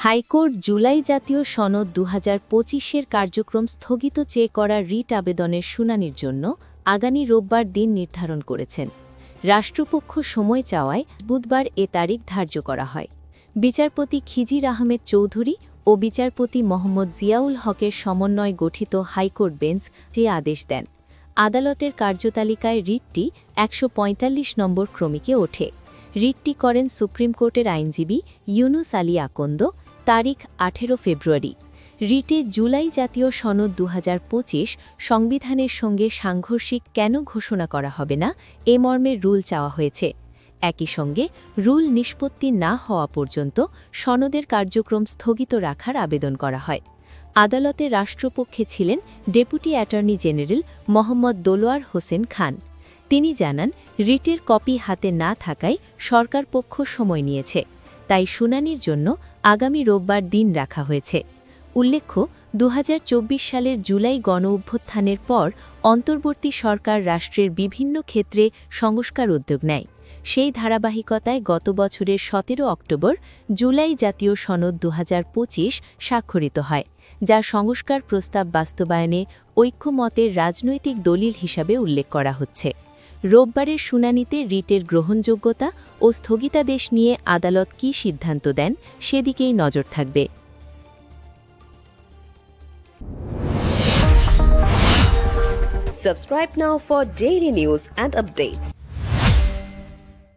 High court July জাতীয় সনদ ২০২৫-এর কার্যক্রম স্থগিত চেয়ে করা রিট আবেদনের শুনানির জন্য আগামী রোববার দিন নির্ধারণ করেছেন। রাষ্ট্রপক্ষ সময় চাওয়ায় বুধবার এ তারিখ ধার্য করা হয়। বিচারপতি খিজির আহমেদ চৌধুরী ও বিচারপতি মোহাম্মদ জিয়াউল হকের সমন্বয়ে গঠিত হাইকোর্ট বেঞ্চ যে আদেশ দেন। আদালতের কার্যতালিকায় রিটটি ১৪৫ নম্বর ক্রমিকে ওঠে। রিটটি করেন সুপ্রিম কোর্টের আইনজীবী ইউনুস আলী আকন্দ, তারিখ ১৮ ফেব্রুয়ারি। রিটে জুলাই জাতীয় সনদ ২০২৫ সংবিধানের সঙ্গে সাংঘর্ষিক কেন ঘোষণা করা হবে না এ মর্মে রুল চাওয়া হয়েছে। একই সঙ্গে রুল নিষ্পত্তি না হওয়া পর্যন্ত সনদের কার্যক্রম স্থগিত রাখার আবেদন করা হয়। আদালতে রাষ্ট্রপক্ষে ছিলেন deputy attorney general Mohammad Delwar Hossain Khan. তিনি জানান, রিটের কপি হাতে না থাকায় সরকার পক্ষ সময় নিয়েছে, তাই শুনানির জন্য আগামী রোববার দিন রাখা হয়েছে। উল্লেখ্য, ২০২৪ সালের জুলাই গণঅভ্যুত্থানের পর অন্তর্বর্তী সরকার রাষ্ট্রের বিভিন্ন ক্ষেত্রে সংস্কার উদ্যোগ নেয়। সেই ধারাবাহিকতায় গত বছরের ১৭ অক্টোবর জুলাই জাতীয় সনদ ২০২৫ স্বাক্ষরিত হয়, যা সংস্কার প্রস্তাব বাস্তবায়নে ঐক্যমতের রাজনৈতিক দলিল হিসাবে উল্লেখ করা হচ্ছে। রোববারের শুনানিতে রিটের গ্রহণযোগ্যতা ও স্থগিতাদেশ নিয়ে আদালত কী সিদ্ধান্ত দেন সেদিকেই নজর থাকবে। Subscribe now for daily news and updates.